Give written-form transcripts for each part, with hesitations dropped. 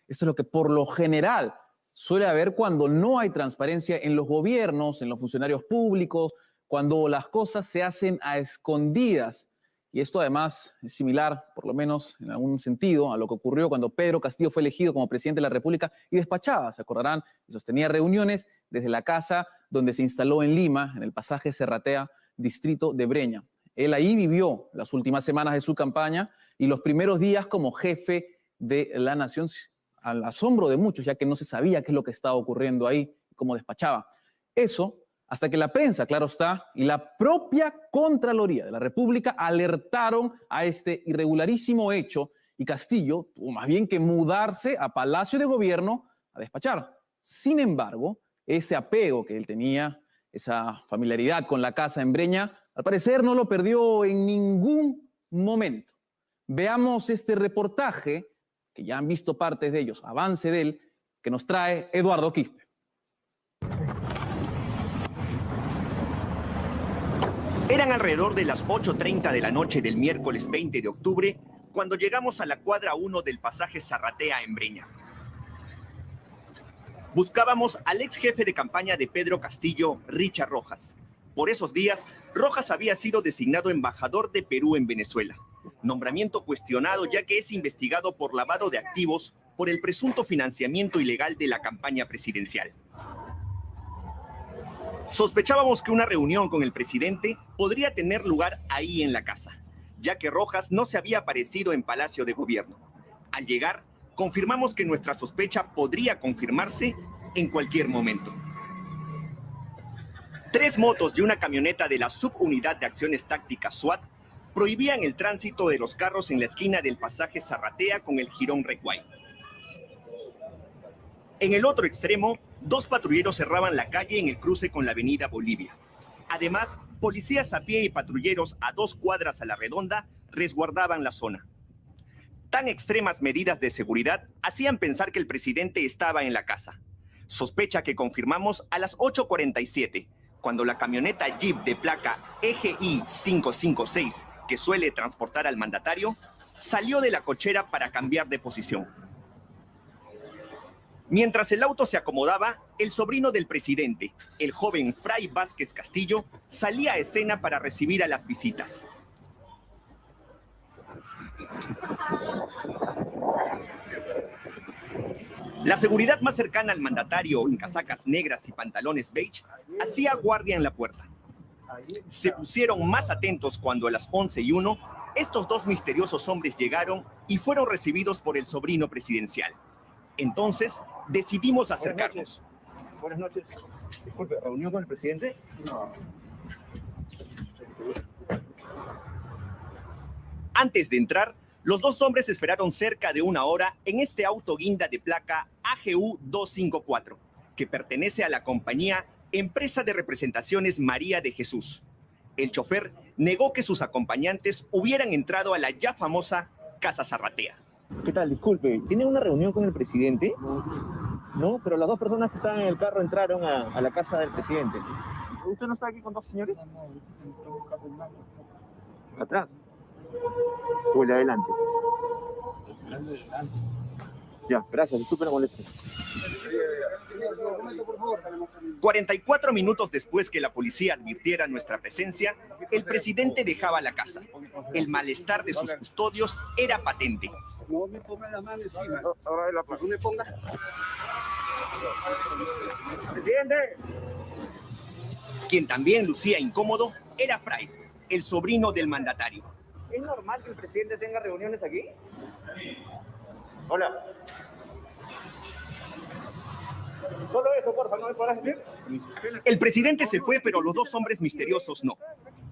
Esto es lo que por lo general suele haber cuando no hay transparencia en los gobiernos, en los funcionarios públicos, cuando las cosas se hacen a escondidas. Y esto además es similar, por lo menos en algún sentido, a lo que ocurrió cuando Pedro Castillo fue elegido como presidente de la República y despachaba, se acordarán, y sostenía reuniones desde la casa donde se instaló en Lima, en el pasaje Serratea, distrito de Breña. Él ahí vivió las últimas semanas de su campaña y los primeros días como jefe de la nación, al asombro de muchos, ya que no se sabía qué es lo que estaba ocurriendo ahí, cómo despachaba. Eso hasta que la prensa, claro está, y la propia Contraloría de la República alertaron a este irregularísimo hecho y Castillo tuvo más bien que mudarse a Palacio de Gobierno a despachar. Sin embargo, ese apego que él tenía, esa familiaridad con la casa en Breña, al parecer no lo perdió en ningún momento. Veamos este reportaje, que ya han visto partes de ellos, avance de él, que nos trae Eduardo Quispe. Eran alrededor de las 8:30 de la noche del miércoles 20 de octubre cuando llegamos a la cuadra 1 del pasaje Serratea en Breña. Buscábamos al ex jefe de campaña de Pedro Castillo, Richard Rojas. Por esos días, Rojas había sido designado embajador de Perú en Venezuela, nombramiento cuestionado ya que es investigado por lavado de activos por el presunto financiamiento ilegal de la campaña presidencial. Sospechábamos que una reunión con el presidente podría tener lugar ahí en la casa, ya que Rojas no se había aparecido en Palacio de Gobierno. Al llegar, confirmamos que nuestra sospecha podría confirmarse en cualquier momento. 3 motos y una camioneta de la Subunidad de Acciones Tácticas SWAT prohibían el tránsito de los carros en la esquina del pasaje Serratea con el jirón Recuay. En el otro extremo, 2 patrulleros cerraban la calle en el cruce con la avenida Bolivia. Además, policías a pie y patrulleros a 2 cuadras a la redonda resguardaban la zona. Tan extremas medidas de seguridad hacían pensar que el presidente estaba en la casa. Sospecha que confirmamos a las 8:47, cuando la camioneta Jeep de placa EGI 556, que suele transportar al mandatario, salió de la cochera para cambiar de posición. Mientras el auto se acomodaba, el sobrino del presidente, el joven Fray Vázquez Castillo, salía a escena para recibir a las visitas. La seguridad más cercana al mandatario, en casacas negras y pantalones beige, hacía guardia en la puerta. Se pusieron más atentos cuando a las 11:01 estos 2 misteriosos hombres llegaron y fueron recibidos por el sobrino presidencial. Entonces, decidimos acercarnos. Buenas noches. Disculpe, ¿reunión con el presidente? No. Antes de entrar, los 2 hombres esperaron cerca de 1 hora en este auto guinda de placa AGU 254, que pertenece a la compañía Empresa de Representaciones María de Jesús. El chofer negó que sus acompañantes hubieran entrado a la ya famosa Casa Serratea. ¿Qué tal? Disculpe, ¿tiene una reunión con el presidente? No, pero las 2 personas que estaban en el carro entraron a la casa del presidente. ¿Usted no está aquí con 2 señores? ¿Atrás? ¿O el de adelante? Ya, gracias, disculpe la molestia. 44 minutos después que la policía advirtiera nuestra presencia, el presidente dejaba la casa. El malestar de sus custodios era patente. No me ponga la mano encima. Ahora la persona me ponga. ¿Entiende? Quien también lucía incómodo era Fray, el sobrino del mandatario. ¿Es normal que el presidente tenga reuniones aquí? Hola. Solo eso, porfa, ¿no me podrás decir? El presidente se fue, pero los 2 hombres misteriosos no.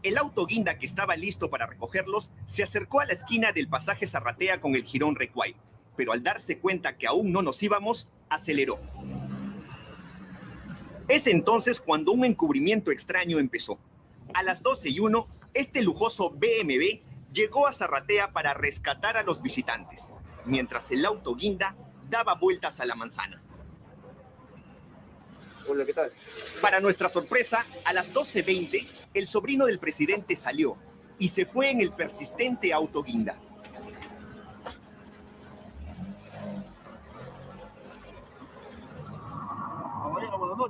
El auto guinda que estaba listo para recogerlos se acercó a la esquina del pasaje Serratea con el jirón Recuay, pero al darse cuenta que aún no nos íbamos, aceleró. Es entonces cuando un encubrimiento extraño empezó. A las 12:01, este lujoso BMW llegó a Serratea para rescatar a los visitantes, mientras el auto guinda daba vueltas a la manzana. Hola, ¿qué tal? Para nuestra sorpresa, a las 12:20, el sobrino del presidente salió y se fue en el persistente auto guinda.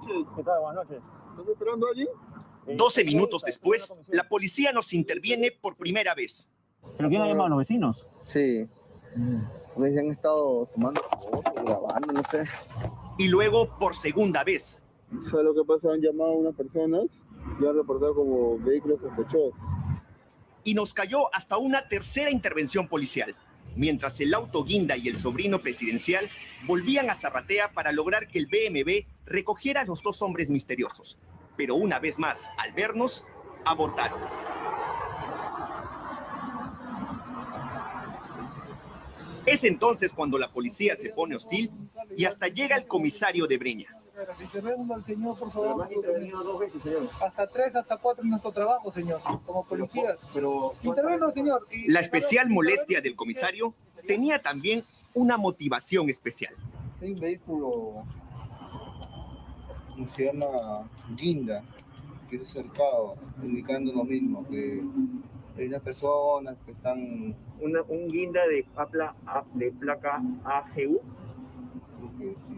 noches. ¿Qué tal? Buenas noches. ¿Estás esperando allí? 12 minutos después, la policía nos interviene por primera vez. ¿Pero quién ha llamado a los vecinos? Sí. Pues han estado tomando fotos, grabando, no sé. Y luego por segunda vez. ¿Sabes lo que pasa? Han llamado a unas personas y han reportado como vehículos sospechosos. Y nos cayó hasta una tercera intervención policial, mientras el auto guinda y el sobrino presidencial volvían a Zarratea para lograr que el BMW recogiera a los dos hombres misteriosos. Pero una vez más, al vernos, abortaron. Es entonces cuando la policía se pone hostil y hasta llega el comisario de Breña. Intervenga al señor, por favor. Hasta 3, hasta 4 en nuestro trabajo, señor, como policía. Intervenga, señor. La especial molestia del comisario tenía también una motivación especial. Hay un vehículo que se llama Guinda, que se ha acercado, indicando lo mismo, que hay unas personas que están... Un guinda de placa AGU. Creo que sí.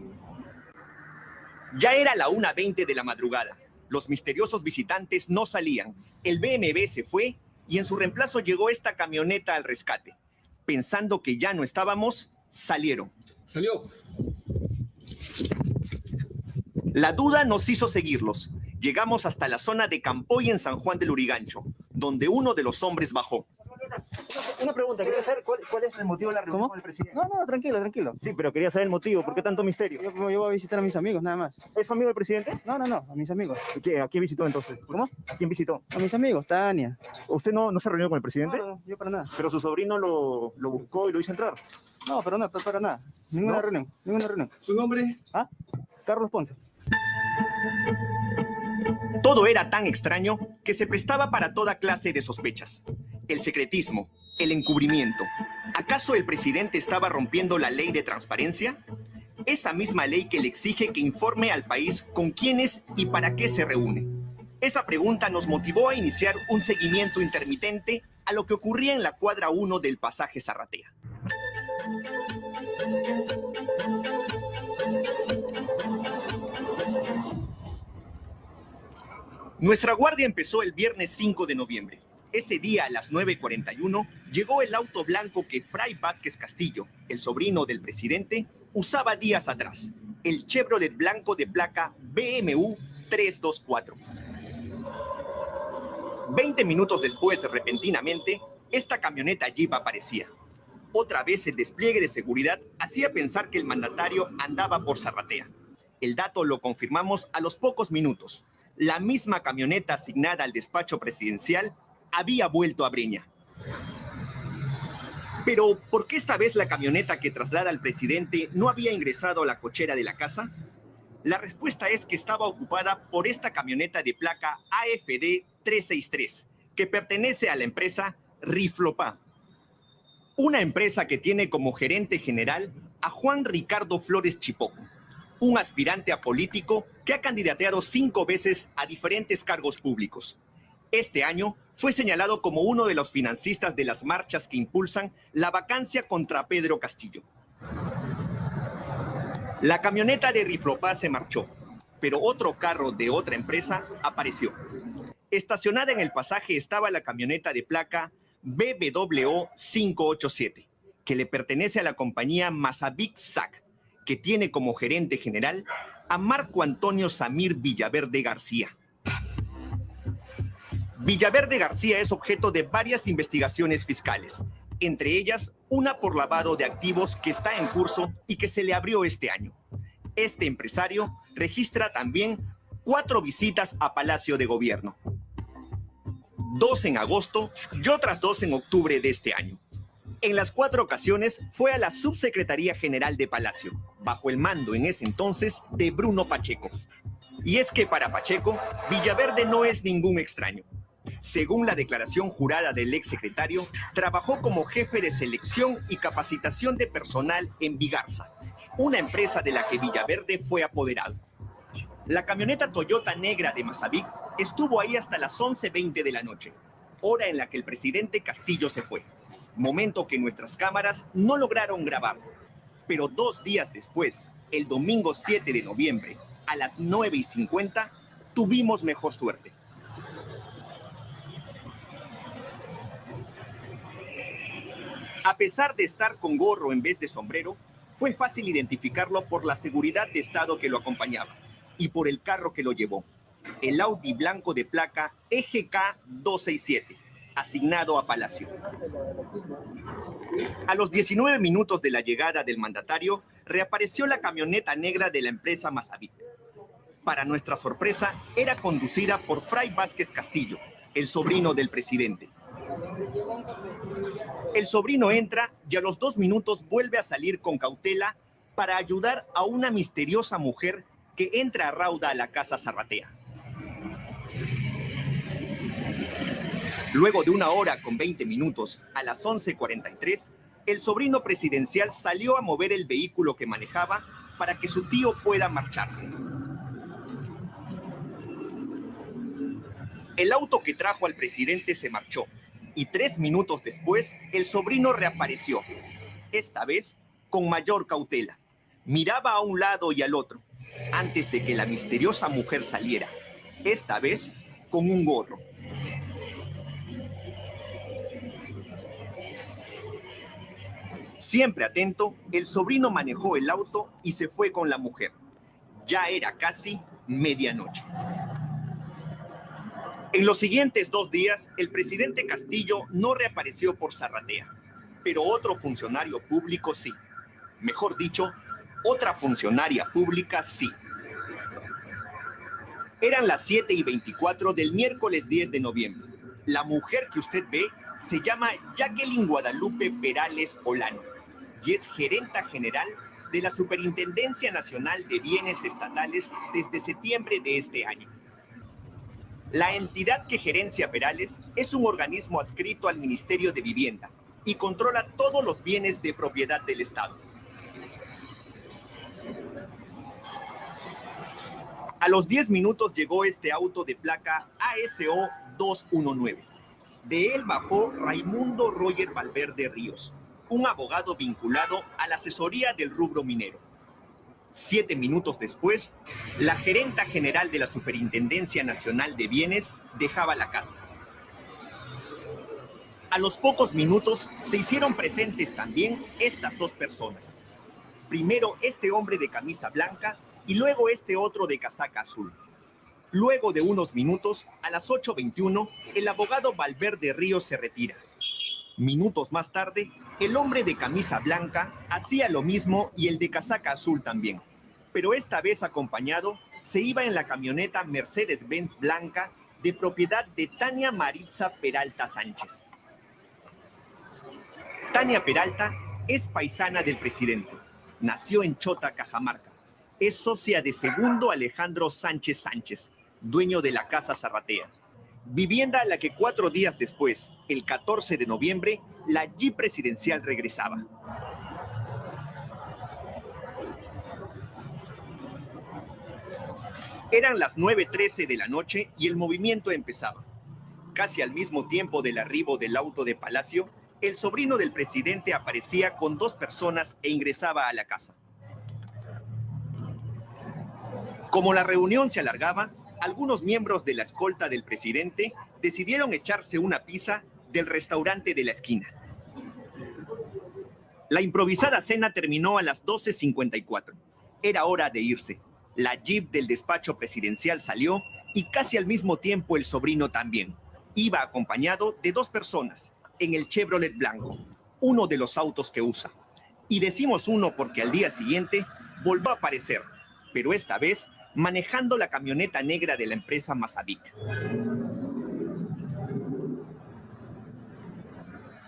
Ya era la 1:20 de la madrugada. Los misteriosos visitantes no salían. El BMW se fue y en su reemplazo llegó esta camioneta al rescate. Pensando que ya no estábamos, salieron. Salió. La duda nos hizo seguirlos. Llegamos hasta la zona de Campoy en San Juan del Urigancho, donde uno de los hombres bajó. Una pregunta, quería saber cuál es el motivo de la reunión con el presidente. No, tranquilo. Sí, pero quería saber el motivo, ¿por qué tanto misterio? Yo voy a visitar a mis amigos, nada más. ¿Es su amigo el presidente? No, a mis amigos. ¿A quién visitó entonces? ¿Cómo? ¿A quién visitó? A mis amigos, Tania. ¿Usted no se reunió con el presidente? No, yo para nada. Pero su sobrino lo buscó y lo hizo entrar. No, pero no, para nada. Ninguna reunión. ¿Su nombre? ¿Ah? Carlos Ponce. Todo era tan extraño que se prestaba para toda clase de sospechas. El secretismo, el encubrimiento. ¿Acaso el presidente estaba rompiendo la ley de transparencia? Esa misma ley que le exige que informe al país con quiénes y para qué se reúne. Esa pregunta nos motivó a iniciar un seguimiento intermitente a lo que ocurría en la cuadra 1 del pasaje Zarratea. Nuestra guardia empezó el viernes 5 de noviembre. Ese día, a las 9:41, llegó el auto blanco que Fray Vázquez Castillo, el sobrino del presidente, usaba días atrás. El Chevrolet blanco de placa BMW 324. 20 minutos después, repentinamente, esta camioneta Jeep aparecía. Otra vez el despliegue de seguridad hacía pensar que el mandatario andaba por Zarratea. El dato lo confirmamos a los pocos minutos. La misma camioneta asignada al despacho presidencial había vuelto a Breña. Pero, ¿por qué esta vez la camioneta que traslada al presidente no había ingresado a la cochera de la casa? La respuesta es que estaba ocupada por esta camioneta de placa AFD 363, que pertenece a la empresa Riflopá. Una empresa que tiene como gerente general a Juan Ricardo Flores Chipoco, un aspirante a político que ha candidateado 5 veces a diferentes cargos públicos. Este año fue señalado como uno de los financistas de las marchas que impulsan la vacancia contra Pedro Castillo. La camioneta de Riflopá se marchó, pero otro carro de otra empresa apareció. Estacionada en el pasaje estaba la camioneta de placa BBWO 587, que le pertenece a la compañía Masavic SAC, que tiene como gerente general a Marco Antonio Samir Villaverde García. Villaverde García es objeto de varias investigaciones fiscales, entre ellas una por lavado de activos que está en curso y que se le abrió este año. Este empresario registra también 4 visitas a Palacio de Gobierno, 2 en agosto y otras 2 en octubre de este año. En las 4 ocasiones fue a la Subsecretaría General de Palacio, bajo el mando en ese entonces de Bruno Pacheco. Y es que para Pacheco, Villaverde no es ningún extraño. Según la declaración jurada del exsecretario, trabajó como jefe de selección y capacitación de personal en Bigarza, una empresa de la que Villaverde fue apoderado. La camioneta Toyota negra de Masavic estuvo ahí hasta las 11:20 de la noche, hora en la que el presidente Castillo se fue, momento que nuestras cámaras no lograron grabar. Pero 2 días después, el domingo 7 de noviembre, A las 9:50 tuvimos mejor suerte. A pesar de estar con gorro en vez de sombrero, fue fácil identificarlo por la seguridad de Estado que lo acompañaba y por el carro que lo llevó, el Audi blanco de placa EGK 267, asignado a Palacio. A los 19 minutos de la llegada del mandatario, reapareció la camioneta negra de la empresa Masavic. Para nuestra sorpresa, era conducida por Fray Vázquez Castillo, el sobrino del presidente. El sobrino entra y a los 2 minutos vuelve a salir con cautela para ayudar a una misteriosa mujer que entra a rauda a la casa Zarratea. Luego de 1 hora con 20 minutos, a las 11:43, el sobrino presidencial salió a mover el vehículo que manejaba para que su tío pueda marcharse. El auto que trajo al presidente se marchó y 3 minutos después el sobrino reapareció, esta vez con mayor cautela. Miraba a un lado y al otro, antes de que la misteriosa mujer saliera, esta vez con un gorro. Siempre atento, el sobrino manejó el auto y se fue con la mujer. Ya era casi medianoche. En los siguientes 2 días, el presidente Castillo no reapareció por Zarratea, pero otro funcionario público sí. Mejor dicho, otra funcionaria pública sí. Eran las 7:24 del miércoles 10 de noviembre. La mujer que usted ve se llama Jacqueline Guadalupe Perales Olano y es gerenta general de la Superintendencia Nacional de Bienes Estatales desde septiembre de este año. La entidad que gerencia Perales es un organismo adscrito al Ministerio de Vivienda y controla todos los bienes de propiedad del Estado. A los 10 minutos llegó este auto de placa ASO 219. De él bajó Raimundo Roger Valverde Ríos, un abogado vinculado a la asesoría del rubro minero. 7 minutos después, la gerenta general de la Superintendencia Nacional de Bienes dejaba la casa. A los pocos minutos se hicieron presentes también estas 2 personas. Primero este hombre de camisa blanca y luego este otro de casaca azul. Luego de unos minutos, a las 8:21, el abogado Valverde Ríos se retira. Minutos más tarde, el hombre de camisa blanca hacía lo mismo y el de casaca azul también, pero esta vez acompañado se iba en la camioneta Mercedes-Benz blanca de propiedad de Tania Maritza Peralta Sánchez. Tania Peralta es paisana del presidente, nació en Chota, Cajamarca, es socia de segundo Alejandro Sánchez Sánchez, dueño de la casa Zarratea. Vivienda a la que 4 días después, el 14 de noviembre, la Jeep presidencial regresaba. Eran las 9:13 de la noche y el movimiento empezaba. Casi al mismo tiempo del arribo del auto de Palacio, el sobrino del presidente aparecía con 2 personas e ingresaba a la casa. Como la reunión se alargaba, algunos miembros de la escolta del presidente decidieron echarse una pizza del restaurante de la esquina. La improvisada cena terminó a las 12:54. Era hora de irse. La Jeep del despacho presidencial salió y casi al mismo tiempo el sobrino también. Iba acompañado de 2 personas en el Chevrolet blanco, uno de los autos que usa. Y decimos uno porque al día siguiente volvió a aparecer, pero esta vez manejando la camioneta negra de la empresa Masavic.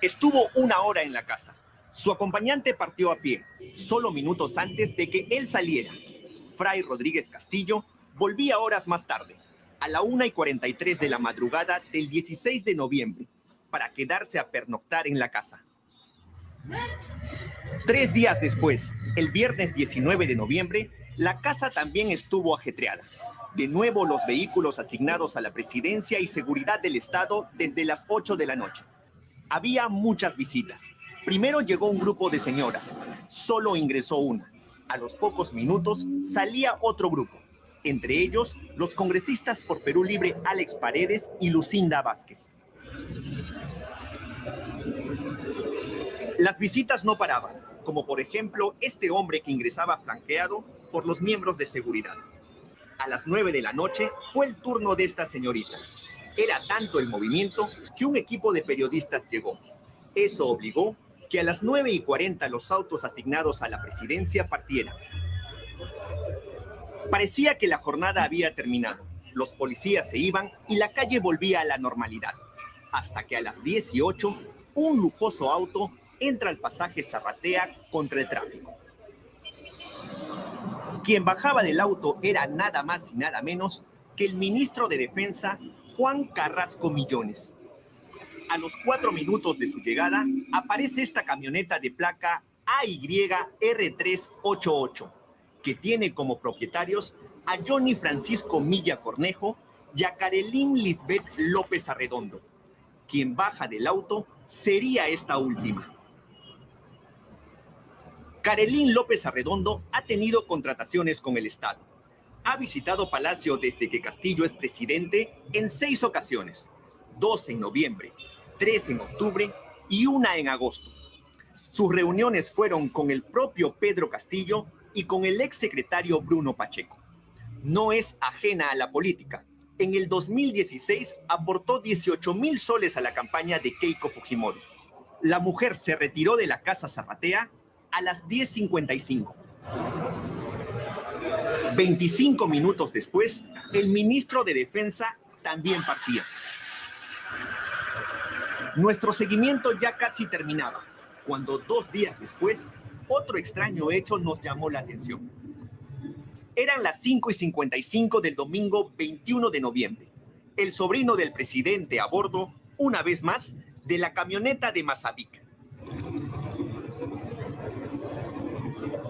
Estuvo 1 hora en la casa. Su acompañante partió a pie, solo minutos antes de que él saliera. Fray Rodríguez Castillo volvía horas más tarde, a la 1:43 de la madrugada del 16 de noviembre, para quedarse a pernoctar en la casa. 3 días después, el viernes 19 de noviembre, la casa también estuvo ajetreada. De nuevo los vehículos asignados a la presidencia y seguridad del Estado desde las 8 de la noche. Había muchas visitas. Primero llegó un grupo de señoras. Solo ingresó una. A los pocos minutos salía otro grupo. entre ellos los congresistas por Perú Libre Alex Paredes y Lucinda Vázquez. Las visitas no paraban, como por ejemplo este hombre que ingresaba flanqueado por los miembros de seguridad. A las 9 de la noche fue el turno de esta señorita. Era tanto el movimiento que un equipo de periodistas llegó. Eso obligó que a las 9:40 los autos asignados a la presidencia partieran. Parecía que la jornada había terminado. Los policías se iban y la calle volvía a la normalidad. Hasta que a las 10:08, un lujoso auto entra al pasaje Zarratea contra el tráfico. Quien bajaba del auto era nada más y nada menos que el ministro de Defensa, Juan Carrasco Millones. A los 4 minutos de su llegada, aparece esta camioneta de placa AYR388, que tiene como propietarios a Johnny Francisco Milla Cornejo y a Carelín Lisbeth López Arredondo. Quien baja del auto sería esta última. Carelín López Arredondo ha tenido contrataciones con el Estado. Ha visitado Palacio desde que Castillo es presidente en 6 ocasiones, 2 en noviembre, 3 en octubre y 1 en agosto. Sus reuniones fueron con el propio Pedro Castillo y con el exsecretario Bruno Pacheco. No es ajena a la política. En el 2016 aportó 18,000 soles a la campaña de Keiko Fujimori. La mujer se retiró de la Casa Zarratea a las 10:55. 25 minutos después, el ministro de Defensa también partía. Nuestro seguimiento ya casi terminaba, cuando 2 días después, otro extraño hecho nos llamó la atención. Eran las 5:55 del domingo 21 de noviembre. El sobrino del presidente a bordo, una vez más, de la camioneta de Mazavic.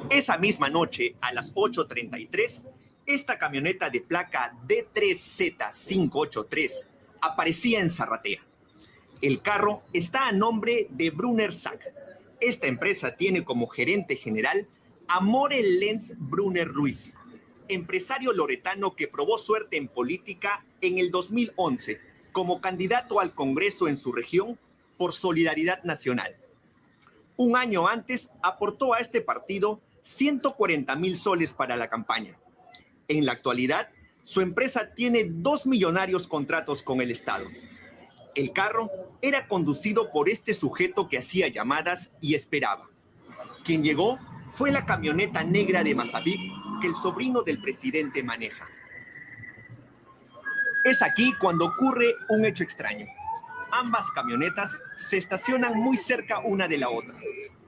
Esa misma noche, a las 8:33, esta camioneta de placa D3Z583 aparecía en Zarratea. El carro está a nombre de Brunner Sack. Esta empresa tiene como gerente general a Morel Lenz Brunner Ruiz, empresario loretano que probó suerte en política en el 2011 como candidato al Congreso en su región por Solidaridad Nacional. Un año antes aportó a este partido 140,000 soles para la campaña. En la actualidad, su empresa tiene 2 millonarios contratos con el Estado. El carro era conducido por este sujeto que hacía llamadas y esperaba. Quien llegó fue la camioneta negra de Mazavic que el sobrino del presidente maneja. Es aquí cuando ocurre un hecho extraño. Ambas camionetas se estacionan muy cerca una de la otra.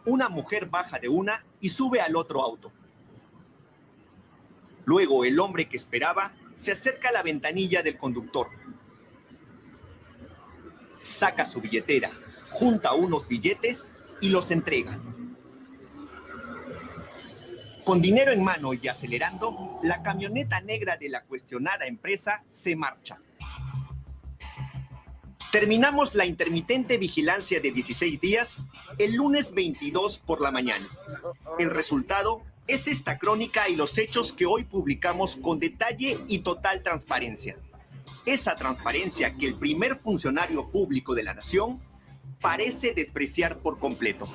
Una mujer baja de una y sube al otro auto. Luego el hombre que esperaba se acerca a la ventanilla del conductor. Saca su billetera, junta unos billetes y los entrega. Con dinero en mano y acelerando, la camioneta negra de la cuestionada empresa se marcha. Terminamos la intermitente vigilancia de 16 días el lunes 22 por la mañana. El resultado es esta crónica y los hechos que hoy publicamos con detalle y total transparencia. Esa transparencia que el primer funcionario público de la nación parece despreciar por completo.